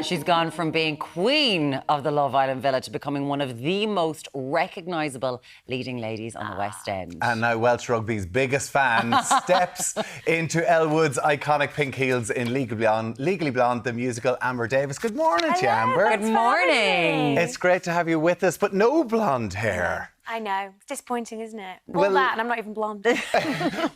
She's gone from being queen of the Love Island villa to becoming one of the most recognisable leading ladies on the West End. And now Welsh Rugby's biggest fan steps into Elle Woods' iconic pink heels in Legally Blonde, the musical. Amber Davies. Good morning to you, Amber. Good morning. It's great to have you with us, but no blonde hair. I know. It's disappointing, isn't it? All that, and I'm not even blonde.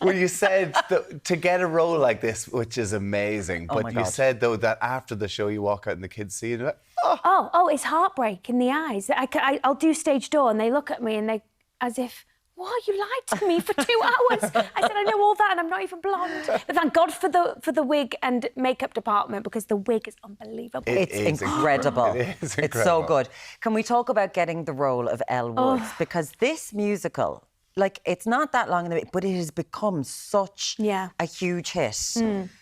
Well, you said that to get a role like this, which is amazing, but you said, though, that after the show you walk out and the kids see you, like, oh, it's heartbreak in the eyes. I'll do stage door and they look at me and they, as if, what, you lied to me for 2 hours? I said, I know all that and I'm not even blonde. But thank God for the wig and makeup department, because the wig is unbelievable. It's incredible. It is incredible. It's so good. Can we talk about getting the role of Elle Woods? Because this musical, like, it's not that long in the but it has become such a huge hit.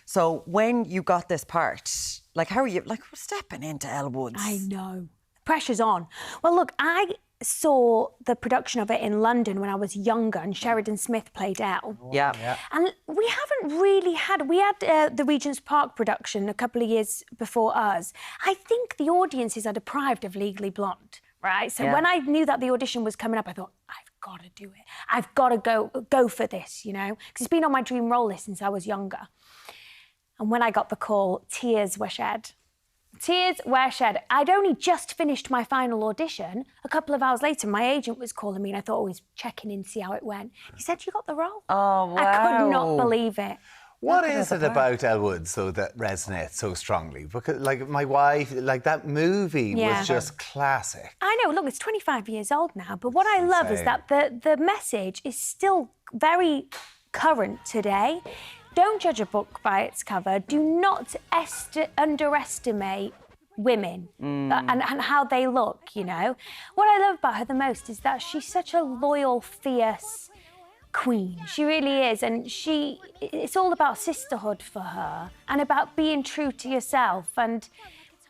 So when you got this part, like, how are you, like, stepping into Elle Woods? I know. Pressure's on. Well, look, I saw the production of it in London when I was younger, and Sheridan Smith played Elle. Yeah. And we haven't really had... We had the Regent's Park production a couple of years before us. I think the audiences are deprived of Legally Blonde, right? So when I knew that the audition was coming up, I thought, I've got to do it. I've got to go for this, you know? Because it's been on my dream role list since I was younger. And when I got the call, tears were shed. Tears were shed. I'd only just finished my final audition. A couple of hours later, my agent was calling me and I thought, he's checking in to see how it went. He said, you got the role. Oh, wow. I could not believe it. What is it about Elle Woods, though, that resonates so strongly? Because, like, my wife, like, that movie was just classic. I know, look, it's 25 years old now, but what I love is that the message is still very current today. Don't judge a book by its cover. Do not underestimate women and how they look, you know. What I love about her the most is that she's such a loyal, fierce queen. She really is. And it's all about sisterhood for her and about being true to yourself. And,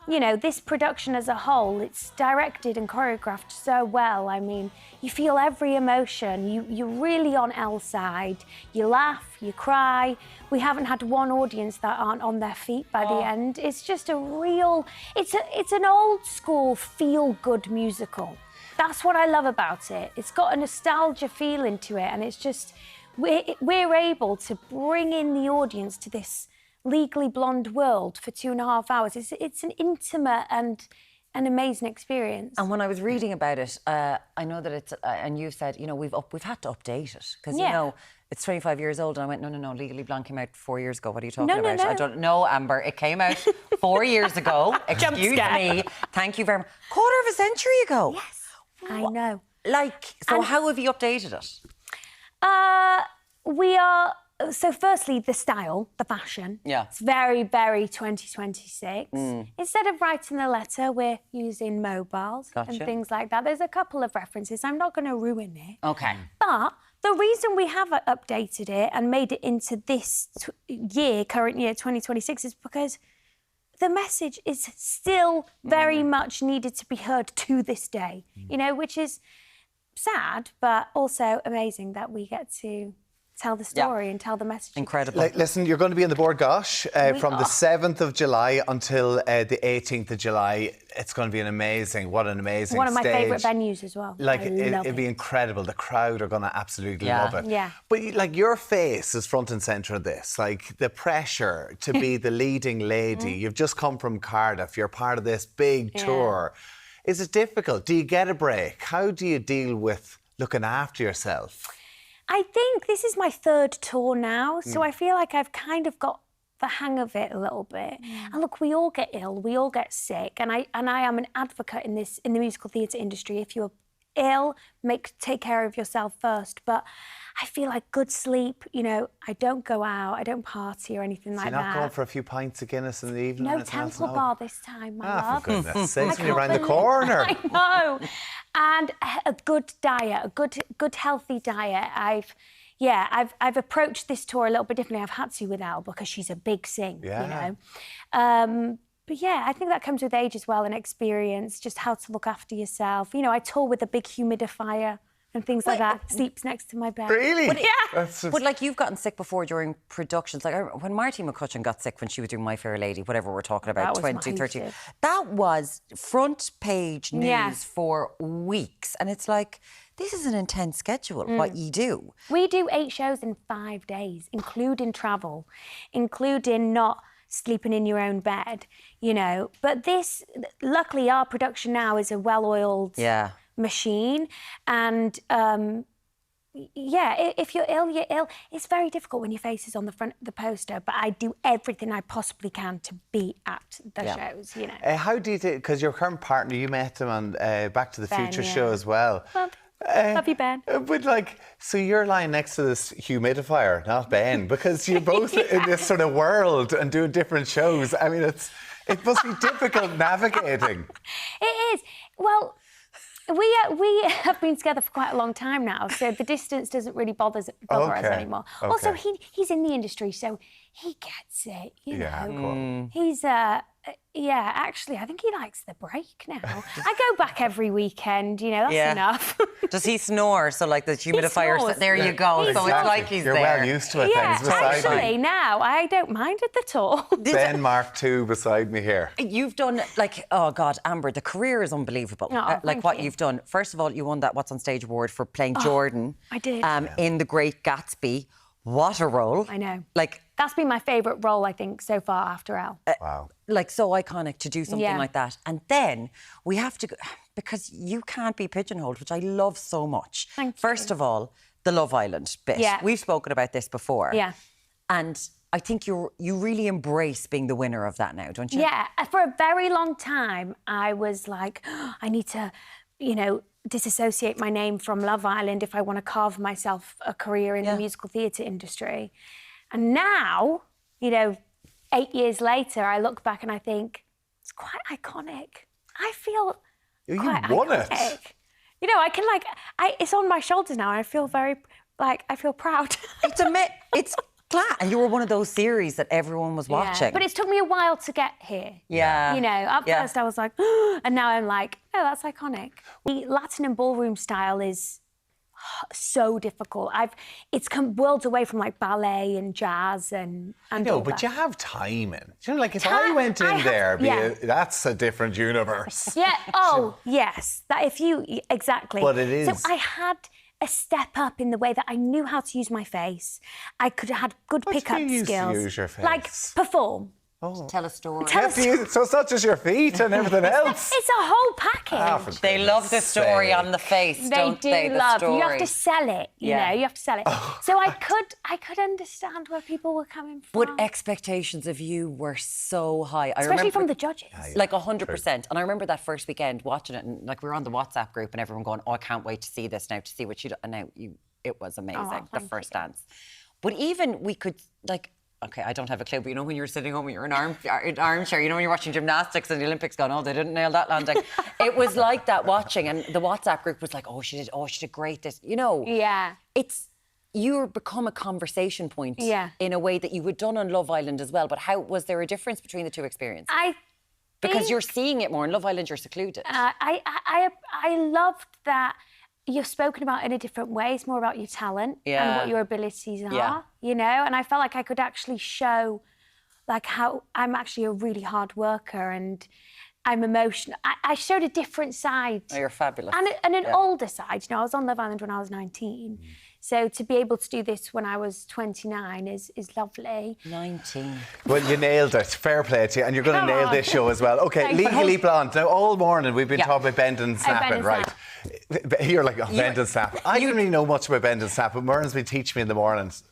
you know, this production as a whole, it's directed and choreographed so well. I mean, you feel every emotion. You're really on Elle's side. You laugh, you cry. We haven't had one audience that aren't on their feet by the end. It's just a real... It's an old school feel-good musical. That's what I love about it. It's got a nostalgia feeling to it, and it's just... We're able to bring in the audience to this Legally Blonde world for 2.5 hours. It's an intimate and an amazing experience. And when I was reading about it, I know that it's, and you said, you know, we've had to update it because, you know, it's 25 years old. And I went, no, Legally Blonde came out 4 years ago. What are you talking about? I don't know, Amber. It came out 4 years ago. Excuse me. Thank you very much. Quarter of a century ago. Yes, I know. Like, so how have you updated it? We are... So firstly, the style, the fashion. Yeah. It's very, very 2026. Instead of writing the letter, we're using mobiles and things like that. There's a couple of references. I'm not going to ruin it. Okay. But the reason we have updated it and made it into this current year, 2026, is because the message is still very much needed to be heard to this day, you know, which is sad, but also amazing that we get to tell the story and tell the message. Incredible. Like, listen, you're going to be in the Board Gosh from the 7th of July until the 18th of July. It's going to be an amazing stage. One of my favourite venues as well. Like, it'd be incredible. The crowd are going to absolutely love it. Yeah. But, like, your face is front and centre of this. Like, the pressure to be the leading lady. You've just come from Cardiff. You're part of this big tour. Is it difficult? Do you get a break? How do you deal with looking after yourself? I think this is my 3rd tour now, so I feel like I've kind of got the hang of it a little bit. And look, we all get ill, we all get sick, and I am an advocate in the musical theatre industry. If you're ill, take care of yourself first. But I feel like good sleep, you know, I don't go out, I don't party or anything like that. You're not going for a few pints of Guinness in the evening? No Temple Bar this time, my love. For goodness sakes, you're around the corner. I know. And a good diet, a good healthy diet. I've approached this tour a little bit differently. I've had to with Elle because she's a big sing, you know. But yeah, I think that comes with age as well and experience, just how to look after yourself. You know, I tour with a big humidifier and things like that. Sleeps next to my bed. Really? Yeah. But like you've gotten sick before during productions. Like I remember when Marty McCutcheon got sick when she was doing My Fair Lady, whatever we're talking about, That was 2013. massive. That was front page news for weeks. And it's like, this is an intense schedule, what you do. We do 8 shows in 5 days, including travel, including not sleeping in your own bed, you know. But this, luckily, our production now is a well-oiled machine. And if you're ill, you're ill. It's very difficult when your face is on the front of the poster, but I do everything I possibly can to be at the shows, you know. How do you do, because your current partner, you met him on Back to the Future show as well. Love you, Ben. But like, so you're lying next to this humidifier, not Ben, because you're both in this sort of world and doing different shows. I mean, it must be difficult navigating. It is. Well, we have been together for quite a long time now, so the distance doesn't really bother us anymore. Okay. Also, he's in the industry, so he gets it, you know. Cool. He's actually, I think he likes the break now. I go back every weekend, you know, that's enough. Does he snore? So like the humidifier, there you go. So it's like he's You're there. well used to it then. He's beside actually, me. now I don't mind it at all. Ben Mark II beside me here. You've done, like, oh God, Amber, the career is unbelievable. Like what you've done. First of all, you won that What's on Stage award for playing Jordan. I did. In The Great Gatsby. What a role. I know. Like, that's been my favourite role, I think, so far after Elle. Wow. Like, so iconic to do something like that. And then we have to, because you can't be pigeonholed, which I love so much. First of all, the Love Island bit. Yeah. We've spoken about this before. Yeah. And I think you really embrace being the winner of that now, don't you? Yeah. For a very long time, I was like, I need to, you know, disassociate my name from Love Island if I want to carve myself a career in the musical theatre industry. And now, you know, 8 years later, I look back and I think, it's quite iconic. I feel quite won iconic. it. You know, I can it's on my shoulders now and I feel very, I feel proud. It's flat. And you were one of those series that everyone was watching. But it's took me a while to get here. Yeah. You know, at first I was like, and now I'm like, oh, that's iconic. The Latin and ballroom style is so difficult. It's come worlds away from like ballet and jazz and No, all but that. you have timing. You know, like if I went in there, that's a different universe. Yeah. Oh, yes. That if you exactly. But it is. So I had a step up in the way that I knew how to use my face. I could have had good pickup do you use to skills. use your face? Like perform. Tell a story. So it's not just your feet and everything else. It's a whole package. They love the story on the face, don't they? They do love. The You have story. to sell it. You know, you have to sell it. So I could understand where people were coming from. But expectations of you were so high. I Especially remember, from the judges. Like 100%. And I remember that first weekend watching it, and like we were on the WhatsApp group, and everyone going, "Oh, I can't wait to see this now, to see what you do." And now it was amazing. The first dance. But even we could like. Okay, I don't have a clue, but you know when you're sitting home, you're in an armchair, you know when you're watching gymnastics and the Olympics going, oh, they didn't nail that landing. It was like that watching, and the WhatsApp group was like, oh, she did great this, you know. Yeah. You've become a conversation point in a way that you had done on Love Island as well, but how, was there a difference between the two experiences? Because you're seeing it more, in Love Island you're secluded. I loved that you're spoken about in a different way. It's more about your talent and what your abilities are, you know? And I felt like I could actually show like how I'm actually a really hard worker and I'm emotional. I showed a different side. Oh, you're fabulous. And an older side. You know, I was on Love Island when I was 19. So to be able to do this when I was 29 is lovely. 19. Well, you nailed it. Fair play to you. And you're going to nail this show as well. Okay, Legally Blonde. Now, all morning we've been talking about bend and snapping, right? You're like, bend and snap. I don't really know much about bend and snap, but Myrna's been teaching me in the mornings.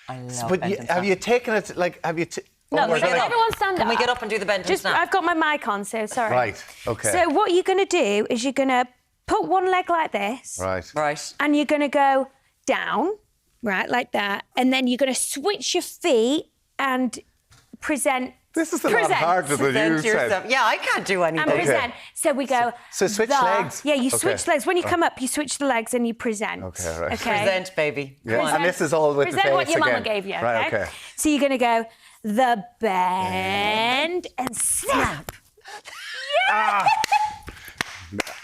I love But bend and snap. have you taken it, like, have you... No, everyone stand up. Can we get up and do the bend and snap? I've got my mic on, so sorry. Right, okay. So what you're going to do is you're going to put one leg like this. Right. And you're going to go down, right, like that. And then you're going to switch your feet and present. This is a lot harder than you said. Yeah, I can't do anything. And present. So we go. So switch legs. Yeah, you switch legs. When you come up, you switch the legs and you present. Okay, right. Present, baby. Yeah. And this is all with the face present what your again. mama gave you, okay? Right, okay. So you're going to go the bend and snap.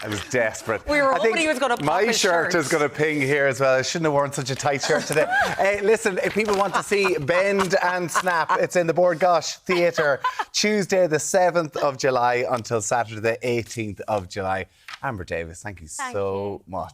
I was desperate. We were I hoping think he was going to pop my his shirt is going to ping here as well. I shouldn't have worn such a tight shirt today. Listen, if people want to see Bend and Snap, it's in the Bord Gosh Theatre, Tuesday the 7th of July until Saturday the 18th of July. Amber Davies, thank you so much.